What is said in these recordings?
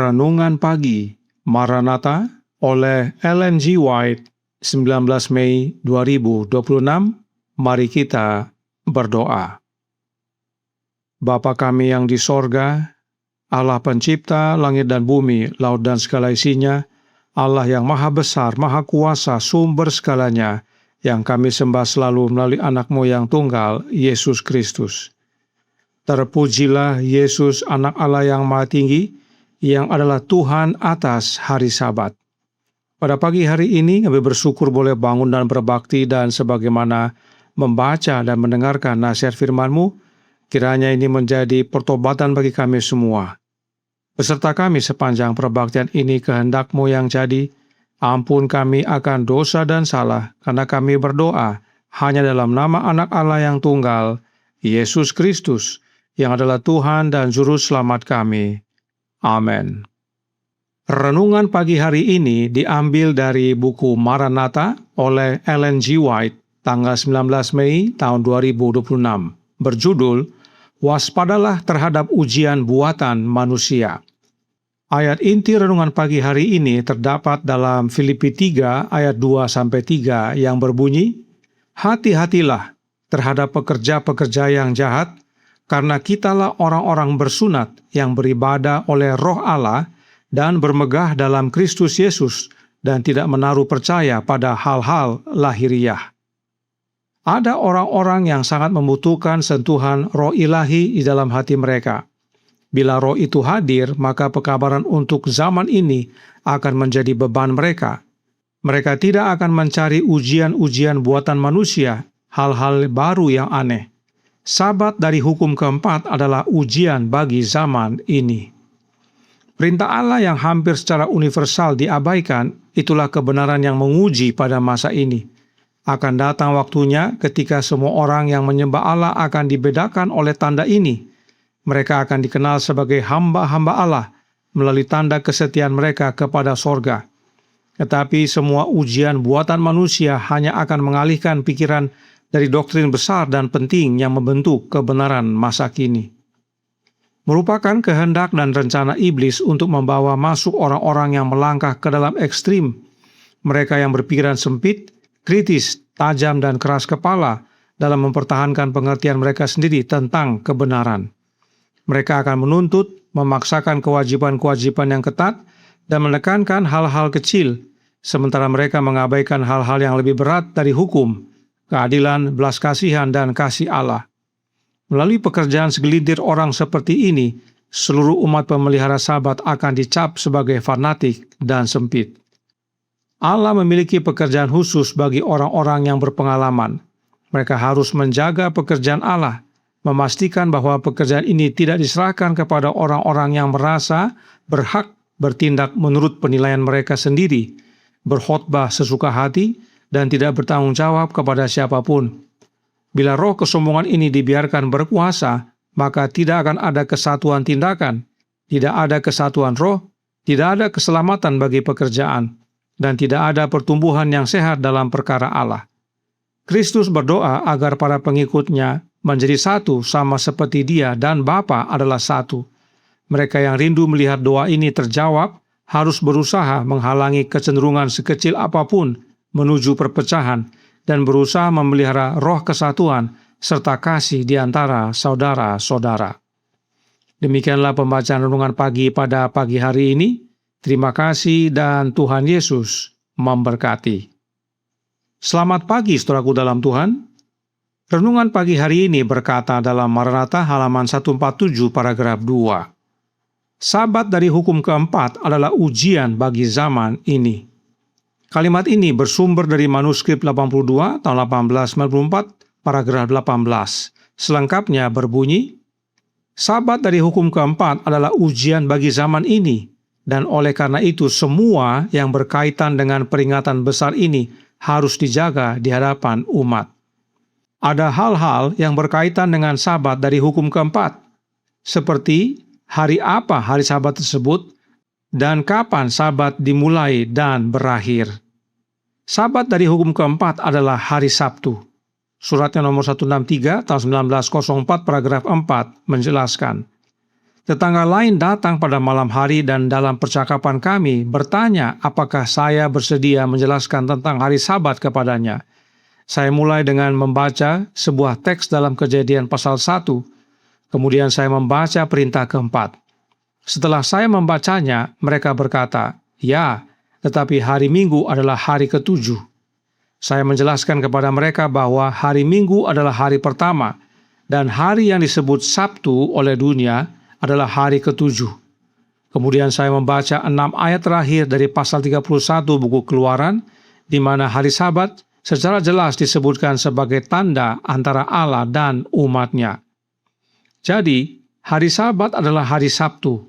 Renungan Pagi Maranatha oleh Ellen G. White, 19 Mei 2026. Mari kita berdoa. Bapa kami yang di sorga, Allah pencipta langit dan bumi, laut dan segala isinya, Allah yang maha besar, maha kuasa, sumber segalanya, yang kami sembah selalu melalui anak-Mu yang tunggal, Yesus Kristus. Terpujilah Yesus, anak Allah yang maha tinggi, yang adalah Tuhan atas hari Sabat. Pada pagi hari ini kami bersyukur boleh bangun dan berbakti, dan sebagaimana membaca dan mendengarkan nasihat firman-Mu, kiranya ini menjadi pertobatan bagi kami semua. Beserta kami sepanjang perbaktian ini, kehendak-Mu yang jadi, ampun kami akan dosa dan salah, karena kami berdoa hanya dalam nama anak Allah yang tunggal, Yesus Kristus, yang adalah Tuhan dan Juru Selamat kami. Amin. Renungan pagi hari ini diambil dari buku Maranatha oleh Ellen G. White, tanggal 19 Mei tahun 2026, berjudul Waspadalah terhadap ujian buatan manusia. Ayat inti renungan pagi hari ini terdapat dalam Filipi 3 ayat 2-3 yang berbunyi, "Hati-hatilah terhadap pekerja-pekerja yang jahat, karena kitalah orang-orang bersunat yang beribadah oleh Roh Allah dan bermegah dalam Kristus Yesus dan tidak menaruh percaya pada hal-hal lahiriah." Ada orang-orang yang sangat membutuhkan sentuhan Roh Ilahi di dalam hati mereka. Bila Roh itu hadir, maka pekabaran untuk zaman ini akan menjadi beban mereka. Mereka tidak akan mencari ujian-ujian buatan manusia, hal-hal baru yang aneh. Sabat dari hukum keempat adalah ujian bagi zaman ini. Perintah Allah yang hampir secara universal diabaikan, itulah kebenaran yang menguji pada masa ini. Akan datang waktunya ketika semua orang yang menyembah Allah akan dibedakan oleh tanda ini. Mereka akan dikenal sebagai hamba-hamba Allah melalui tanda kesetiaan mereka kepada sorga. Tetapi semua ujian buatan manusia hanya akan mengalihkan pikiran dari doktrin besar dan penting yang membentuk kebenaran masa kini. Merupakan kehendak dan rencana iblis untuk membawa masuk orang-orang yang melangkah ke dalam ekstrim. Mereka yang berpikiran sempit, kritis, tajam, dan keras kepala dalam mempertahankan pengertian mereka sendiri tentang kebenaran. Mereka akan menuntut, memaksakan kewajiban-kewajiban yang ketat, dan menekankan hal-hal kecil, sementara mereka mengabaikan hal-hal yang lebih berat dari hukum, keadilan, belas kasihan, dan kasih Allah. Melalui pekerjaan segelintir orang seperti ini, seluruh umat pemelihara Sabat akan dicap sebagai fanatik dan sempit. Allah memiliki pekerjaan khusus bagi orang-orang yang berpengalaman. Mereka harus menjaga pekerjaan Allah, memastikan bahwa pekerjaan ini tidak diserahkan kepada orang-orang yang merasa berhak bertindak menurut penilaian mereka sendiri, berkhotbah sesuka hati, dan tidak bertanggung jawab kepada siapapun. Bila roh kesombongan ini dibiarkan berkuasa, maka tidak akan ada kesatuan tindakan, tidak ada kesatuan roh, tidak ada keselamatan bagi pekerjaan, dan tidak ada pertumbuhan yang sehat dalam perkara Allah. Kristus berdoa agar para pengikutnya menjadi satu sama seperti Dia dan Bapa adalah satu. Mereka yang rindu melihat doa ini terjawab harus berusaha menghalangi kecenderungan sekecil apapun menuju perpecahan, dan berusaha memelihara roh kesatuan serta kasih di antara saudara-saudara. Demikianlah pembacaan renungan pagi pada pagi hari ini. Terima kasih dan Tuhan Yesus memberkati. Selamat pagi saudaraku dalam Tuhan. Renungan pagi hari ini berkata dalam Maranatha halaman 147 paragraf 2. Sabat dari hukum keempat adalah ujian bagi zaman ini. Kalimat ini bersumber dari manuskrip 82 tahun 1894 paragraf 18. Selengkapnya berbunyi, Sabat dari hukum keempat adalah ujian bagi zaman ini, dan oleh karena itu semua yang berkaitan dengan peringatan besar ini harus dijaga di hadapan umat. Ada hal-hal yang berkaitan dengan Sabat dari hukum keempat, seperti hari apa hari Sabat tersebut, dan kapan Sabat dimulai dan berakhir. Sabat dari hukum keempat adalah hari Sabtu. Suratnya nomor 163 tahun 1904 paragraf 4 menjelaskan, Tetangga lain datang pada malam hari dan dalam percakapan kami bertanya apakah saya bersedia menjelaskan tentang hari Sabat kepadanya. Saya mulai dengan membaca sebuah teks dalam Kejadian pasal 1. Kemudian saya membaca perintah keempat. Setelah saya membacanya, mereka berkata, "Ya, tetapi hari Minggu adalah hari ketujuh." Saya menjelaskan kepada mereka bahwa hari Minggu adalah hari pertama, dan hari yang disebut Sabtu oleh dunia adalah hari ketujuh. Kemudian saya membaca 6 ayat terakhir dari pasal 31 buku Keluaran, di mana hari Sabat secara jelas disebutkan sebagai tanda antara Allah dan umat-Nya. Jadi, hari Sabat adalah hari Sabtu.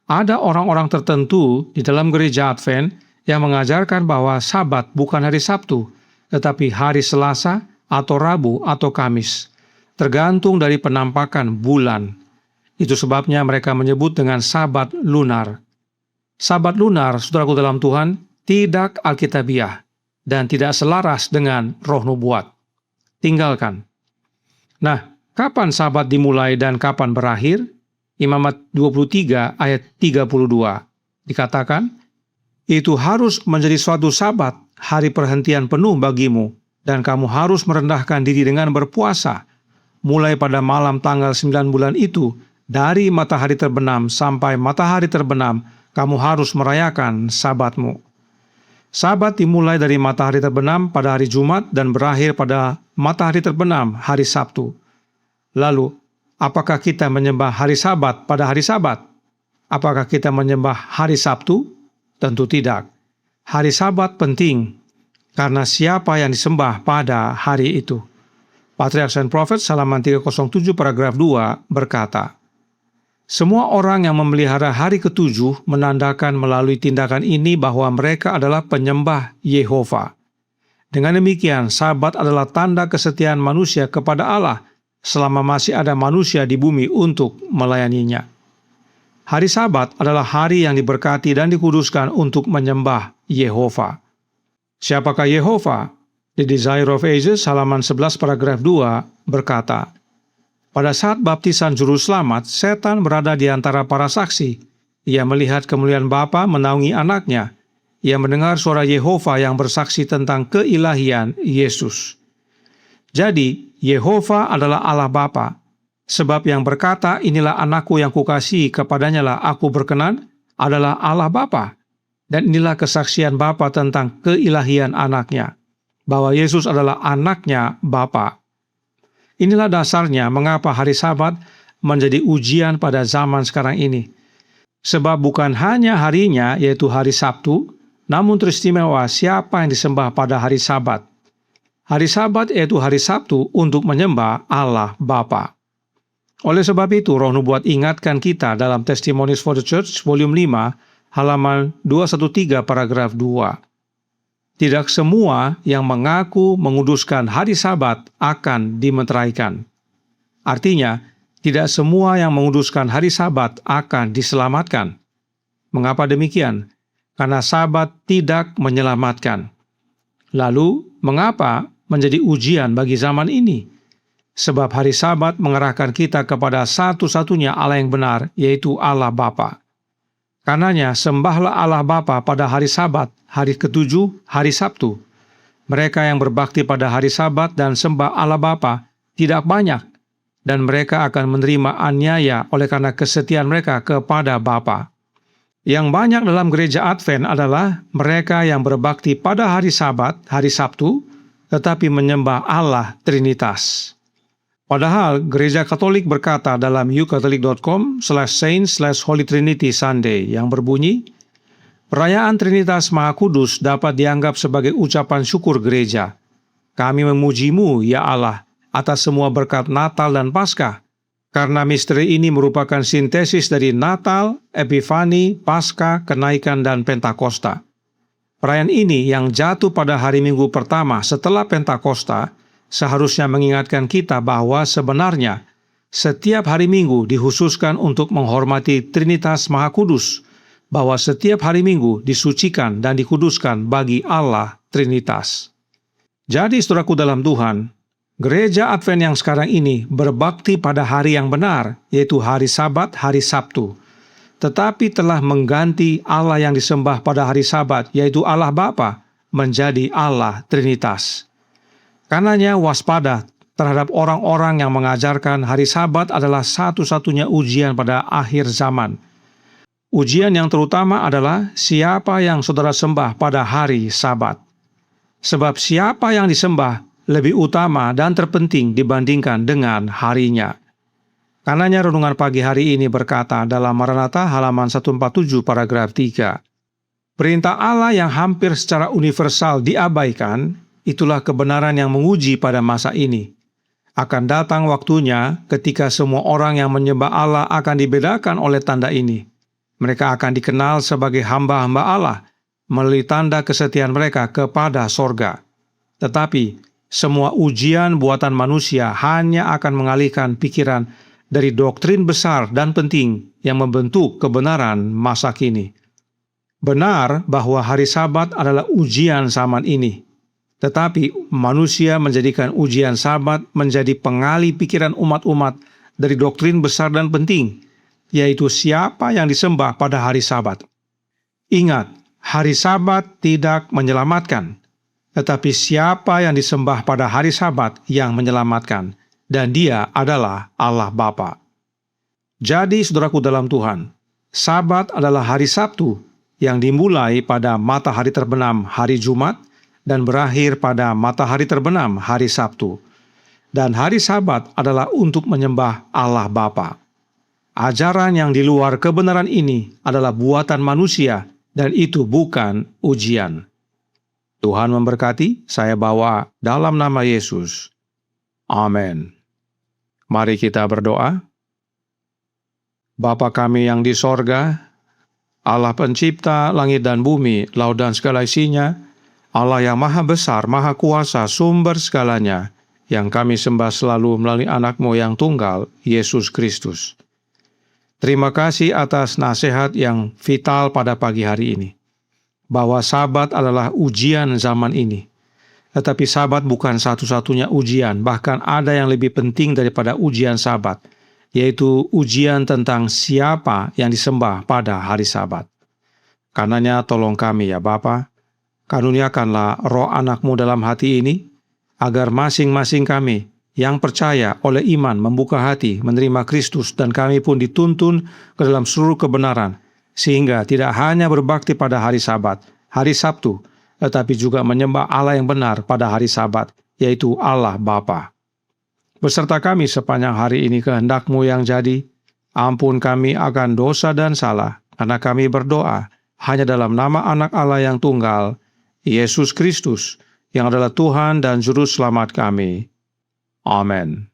Ada orang-orang tertentu di dalam gereja Advent yang mengajarkan bahwa Sabat bukan hari Sabtu, tetapi hari Selasa atau Rabu atau Kamis, tergantung dari penampakan bulan. Itu sebabnya mereka menyebut dengan Sabat lunar. Sabat lunar, saudaraku dalam Tuhan, tidak alkitabiah dan tidak selaras dengan roh nubuat. Tinggalkan. Nah, kapan Sabat dimulai dan kapan berakhir? Imamat 23 ayat 32 dikatakan, "Itu harus menjadi suatu Sabat, hari perhentian penuh bagimu, dan kamu harus merendahkan diri dengan berpuasa. Mulai pada malam tanggal 9 bulan itu, dari matahari terbenam sampai matahari terbenam, kamu harus merayakan Sabatmu." Sabat dimulai dari matahari terbenam pada hari Jumat dan berakhir pada matahari terbenam hari Sabtu. Lalu, apakah kita menyembah hari Sabat pada hari Sabat? Apakah kita menyembah hari Sabtu? Tentu tidak. Hari Sabat penting, karena siapa yang disembah pada hari itu. Patriarch and Prophet halaman 307 paragraf 2 berkata, "Semua orang yang memelihara hari ketujuh menandakan melalui tindakan ini bahwa mereka adalah penyembah Yehova. Dengan demikian, Sabat adalah tanda kesetiaan manusia kepada Allah selama masih ada manusia di bumi untuk melayaninya." Hari Sabat adalah hari yang diberkati dan dikuduskan untuk menyembah Yehova. Siapakah Yehova? The Desire of Ages halaman 11 paragraf 2 berkata, "Pada saat baptisan juru selamat, setan berada di antara para saksi. Ia melihat kemuliaan Bapa menaungi anaknya. Ia mendengar suara Yehova yang bersaksi tentang keilahian Yesus." Jadi, Yehova adalah Allah Bapa. Sebab yang berkata, "Inilah anakku yang kukasihi, kepadanya lah aku berkenan," adalah Allah Bapa. Dan inilah kesaksian Bapa tentang keilahian anaknya, bahwa Yesus adalah anaknya Bapa. Inilah dasarnya mengapa hari Sabat menjadi ujian pada zaman sekarang ini. Sebab bukan hanya harinya, yaitu hari Sabtu, namun teristimewa siapa yang disembah pada hari Sabat. Hari Sabat yaitu hari Sabtu untuk menyembah Allah Bapa. Oleh sebab itu, Roh Nubuat ingatkan kita dalam Testimonies for the Church, volume 5, halaman 213 paragraf 2. Tidak semua yang mengaku menguduskan hari Sabat akan dimeteraikan. Artinya, tidak semua yang menguduskan hari Sabat akan diselamatkan. Mengapa demikian? Karena Sabat tidak menyelamatkan. Lalu, mengapa menjadi ujian bagi zaman ini? Sebab hari Sabat mengerahkan kita kepada satu-satunya Allah yang benar, yaitu Allah Bapa. Karenanya, sembahlah Allah Bapa pada hari Sabat, hari ketujuh, hari Sabtu. Mereka yang berbakti pada hari Sabat dan sembah Allah Bapa tidak banyak, dan mereka akan menerima aniaya oleh karena kesetiaan mereka kepada Bapa. Yang banyak dalam gereja Advent adalah mereka yang berbakti pada hari Sabat, hari Sabtu, tetapi menyembah Allah Trinitas. Padahal gereja Katolik berkata dalam ukatolik.com/saint/Holy Trinity Sunday yang berbunyi, "Perayaan Trinitas Maha Kudus dapat dianggap sebagai ucapan syukur gereja. Kami memujimu, ya Allah, atas semua berkat Natal dan Paskah, karena misteri ini merupakan sintesis dari Natal, Epifani, Paskah, Kenaikan, dan Pentakosta. Perayaan ini yang jatuh pada hari Minggu pertama setelah Pentakosta seharusnya mengingatkan kita bahwa sebenarnya setiap hari Minggu dikhususkan untuk menghormati Trinitas Maha Kudus, bahwa setiap hari Minggu disucikan dan dikuduskan bagi Allah Trinitas. Jadi, saudaraku dalam Tuhan, Gereja Advent yang sekarang ini berbakti pada hari yang benar, yaitu hari Sabat, hari Sabtu. Tetapi telah mengganti Allah yang disembah pada hari Sabat, yaitu Allah Bapa, menjadi Allah Trinitas. Karenanya waspada terhadap orang-orang yang mengajarkan hari Sabat adalah satu-satunya ujian pada akhir zaman. Ujian yang terutama adalah siapa yang saudara sembah pada hari Sabat. Sebab siapa yang disembah lebih utama dan terpenting dibandingkan dengan harinya. Karenanya renungan pagi hari ini berkata dalam Maranatha halaman 147 paragraf 3. Perintah Allah yang hampir secara universal diabaikan, itulah kebenaran yang menguji pada masa ini. Akan datang waktunya ketika semua orang yang menyembah Allah akan dibedakan oleh tanda ini. Mereka akan dikenal sebagai hamba-hamba Allah melalui tanda kesetiaan mereka kepada sorga. Tetapi semua ujian buatan manusia hanya akan mengalihkan pikiran dari doktrin besar dan penting yang membentuk kebenaran masa kini. Benar bahwa hari Sabat adalah ujian zaman ini, tetapi manusia menjadikan ujian Sabat menjadi pengalih pikiran umat-umat dari doktrin besar dan penting, yaitu siapa yang disembah pada hari Sabat. Ingat, hari Sabat tidak menyelamatkan, tetapi siapa yang disembah pada hari Sabat yang menyelamatkan, dan Dia adalah Allah Bapa. Jadi, saudaraku dalam Tuhan, Sabat adalah hari Sabtu yang dimulai pada matahari terbenam hari Jumat dan berakhir pada matahari terbenam hari Sabtu. Dan hari Sabat adalah untuk menyembah Allah Bapa. Ajaran yang di luar kebenaran ini adalah buatan manusia, dan itu bukan ujian. Tuhan memberkati, saya bawa dalam nama Yesus. Amin. Mari kita berdoa. Bapa kami yang di sorga, Allah pencipta langit dan bumi, laut dan segala isinya, Allah yang maha besar, maha kuasa, sumber segalanya, yang kami sembah selalu melalui anak-Mu yang tunggal, Yesus Kristus. Terima kasih atas nasihat yang vital pada pagi hari ini, bahwa Sabat adalah ujian zaman ini. Tetapi Sabat bukan satu-satunya ujian, bahkan ada yang lebih penting daripada ujian Sabat, yaitu ujian tentang siapa yang disembah pada hari Sabat. Karenanya tolong kami ya Bapa, karuniakanlah roh anak-Mu dalam hati ini, agar masing-masing kami yang percaya oleh iman membuka hati menerima Kristus, dan kami pun dituntun ke dalam seluruh kebenaran, sehingga tidak hanya berbakti pada hari Sabat, hari Sabtu, tetapi juga menyembah Allah yang benar pada hari Sabat, yaitu Allah Bapa. Beserta kami sepanjang hari ini kehendak-Mu yang jadi, ampun kami akan dosa dan salah, karena kami berdoa hanya dalam nama anak Allah yang tunggal, Yesus Kristus, yang adalah Tuhan dan Juru Selamat kami. Amin.